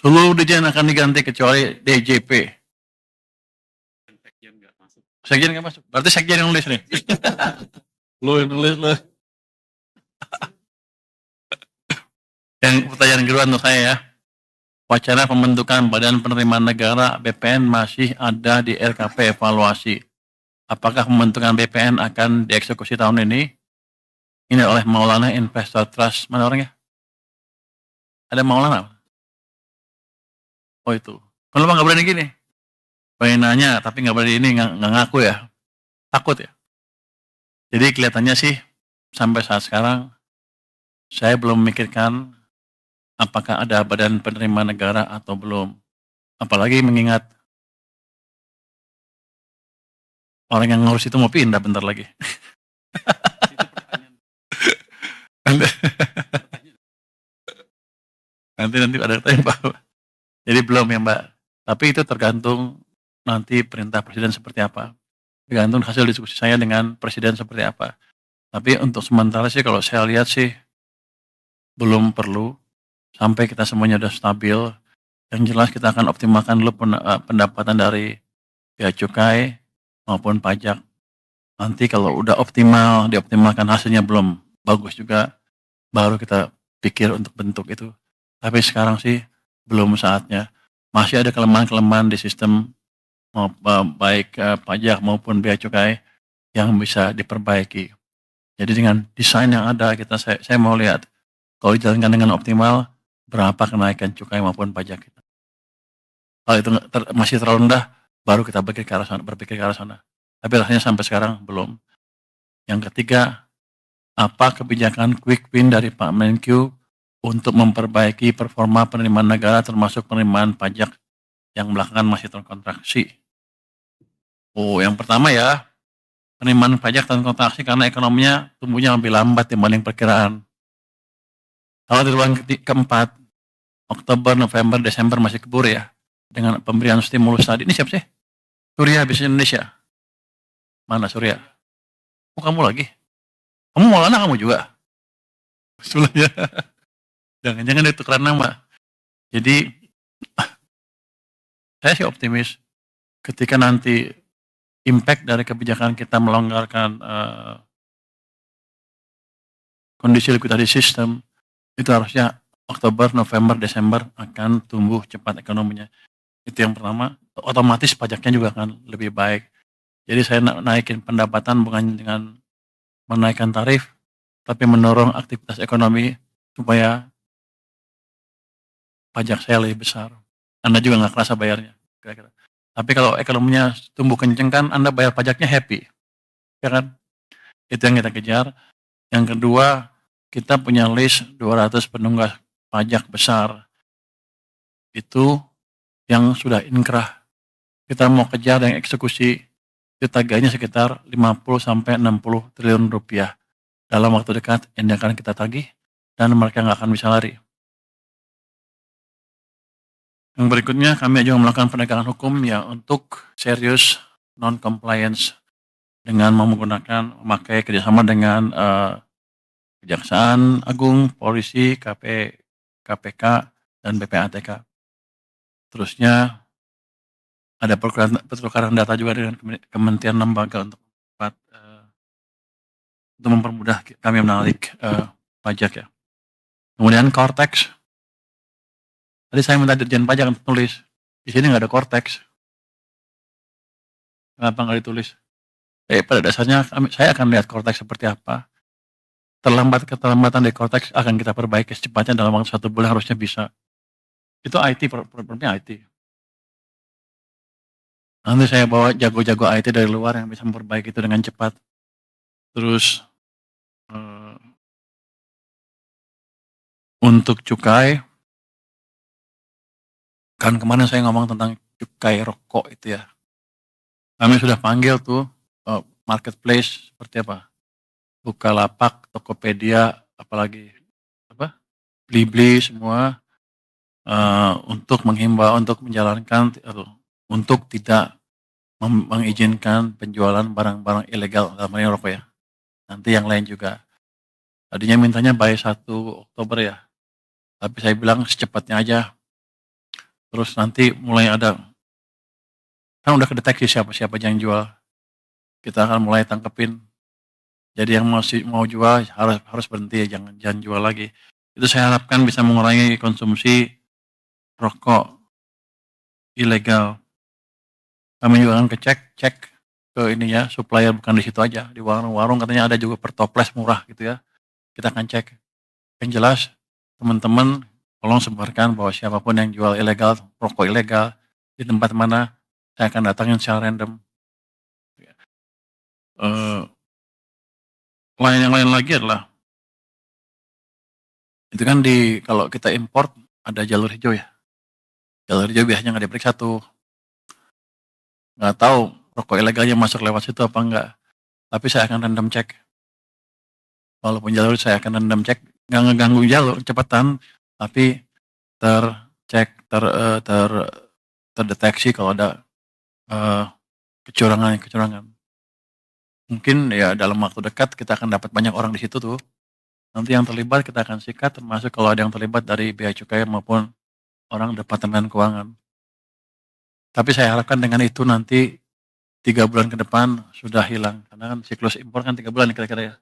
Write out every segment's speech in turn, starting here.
Seluruh dirjen akan diganti kecuali DJP. Sekjen nggak masuk. Berarti sekjen yang nulis nih. Lu yang nulis lu. Yang pertanyaan kedua untuk saya ya. Wacana pembentukan Badan Penerimaan Negara BPN masih ada di RKP evaluasi. Apakah pembentukan BPN akan dieksekusi tahun ini? Ini oleh Maulana Investor Trust. Mana orangnya? Ada Maulana? Oh itu. Kenapa nggak berani gini? Pengen nanya tapi nggak berani ini, nggak ngaku ya. Takut ya. Jadi kelihatannya sih sampai saat sekarang saya belum memikirkan apakah ada Badan Penerimaan Negara atau belum. Apalagi mengingat orang yang ngurus itu mau pindah bentar lagi. nanti ada tanya Mbak. Jadi belum ya Mbak. Tapi itu tergantung nanti perintah Presiden seperti apa. Tergantung hasil diskusi saya dengan Presiden seperti apa. Tapi untuk sementara sih kalau saya lihat sih belum perlu sampai kita semuanya sudah stabil. Yang jelas kita akan optimalkan dulu pendapatan dari bea cukai maupun pajak. Nanti kalau udah optimal, dioptimalkan hasilnya belum bagus juga, baru kita pikir untuk bentuk itu. Tapi sekarang sih belum saatnya. Masih ada kelemahan-kelemahan di sistem baik pajak maupun bea cukai yang bisa diperbaiki. Jadi dengan desain yang ada saya mau lihat kalau dijalankan dengan optimal berapa kenaikan cukai maupun pajak kita. Kalau itu masih terlalu rendah, baru kita berpikir ke arah sana. Tapi rasanya sampai sekarang belum. Yang ketiga, apa kebijakan quick win dari Pak Menkyu untuk memperbaiki performa penerimaan negara termasuk penerimaan pajak yang belakangan masih terkontraksi. Oh, yang pertama ya, penerimaan pajak terkontraksi karena ekonominya tumbuhnya lebih lambat dibanding perkiraan. Kalau di ruang keempat, Oktober, November, Desember masih keburu ya, dengan pemberian stimulus tadi. Ini siapa sih? Surya Bisnis Indonesia. Mana Surya? Oh kamu lagi? Kamu Maulana kamu juga? Sebelumnya. Jangan-jangan itu karena nama. Jadi saya sih optimis ketika nanti impact dari kebijakan kita melonggarkan kondisi likuidasi sistem itu harusnya Oktober, November, Desember akan tumbuh cepat ekonominya. Itu yang pertama. Otomatis pajaknya juga akan lebih baik. Jadi saya naikin pendapatan bukan dengan menaikkan tarif, tapi mendorong aktivitas ekonomi supaya pajak saya lebih besar. Anda juga nggak kerasa bayarnya, kira-kira. Tapi kalau ekonominya tumbuh kenceng kan, Anda bayar pajaknya happy, ya kan? Itu yang kita kejar. Yang kedua, kita punya list 200 penunggak pajak besar. Itu yang sudah inkrah. Kita mau kejar yang eksekusi, itu tagihannya sekitar 50-60 triliun rupiah. Dalam waktu dekat, ini akan kita tagih, dan mereka nggak akan bisa lari. Yang berikutnya, kami juga melakukan penegakan hukum ya untuk serius non-compliance dengan memakai kerjasama dengan Kejaksaan Agung, Polisi, KPK, dan BPATK. Terusnya, ada pertukaran data juga dengan Kementerian Lembaga untuk mempermudah kami menarik pajak ya. Kemudian Cortex. Tadi saya minta Dirjen Pajak untuk tulis. Di sini nggak ada Cortex. Kenapa nggak ditulis? Pada dasarnya saya akan lihat Cortex seperti apa. Keterlambatan dari Cortex akan kita perbaiki secepatnya dalam waktu 1 bulan harusnya bisa. Itu IT, problemnya IT. Nanti saya bawa jago-jago IT dari luar yang bisa memperbaiki itu dengan cepat. Terus untuk cukai, kan kemarin saya ngomong tentang cukai rokok itu ya. Kami sudah panggil tuh marketplace seperti apa? Bukalapak, Tokopedia, apalagi Blibli semua untuk menghimbau untuk menjalankan untuk tidak mengizinkan penjualan barang-barang ilegal dalam hal rokok ya. Nanti yang lain juga. Tadinya mintanya by 1 Oktober ya. Tapi saya bilang secepatnya aja. terus nanti mulai ada, kan udah kedeteksi siapa-siapa yang jual, kita akan mulai tangkepin. Jadi yang masih mau jual harus harus berhenti, jangan jangan jual lagi. Itu saya harapkan bisa mengurangi konsumsi rokok ilegal. Kami juga akan cek ke ini ya, supplier bukan di situ aja, di warung-warung katanya ada juga per toples murah gitu ya, kita akan cek. Yang jelas teman-teman tolong sebarkan bahwa siapapun yang jual ilegal, rokok ilegal di tempat mana, saya akan datangin secara random. Eee, yang lain lagi adalah, itu kan kalau kita import ada jalur hijau ya, jalur hijau biasanya nggak diperiksa tuh, nggak tahu rokok ilegalnya masuk lewat situ apa enggak, tapi saya akan random cek. Walaupun jalur saya akan random cek, nggak ngeganggu jalur, cepetan, tapi tercek, terdeteksi kalau ada, eee, kecurangan-kecurangan. Mungkin ya dalam waktu dekat kita akan dapat banyak orang di situ tuh, nanti yang terlibat kita akan sikat, termasuk kalau ada yang terlibat dari bea cukai maupun orang departemen keuangan. Tapi saya harapkan dengan itu nanti 3 bulan ke depan sudah hilang, karena kan siklus impor kan 3 bulan kira-kira ya.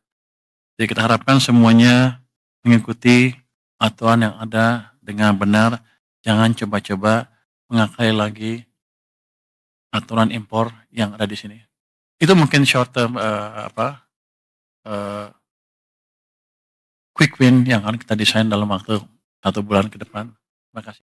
Jadi kita harapkan semuanya mengikuti aturan yang ada dengan benar, jangan coba-coba mengakai lagi aturan impor yang ada di sini. Itu mungkin short term, eee, quick win yang akan kita desain dalam waktu 1 bulan ke depan. Terima kasih.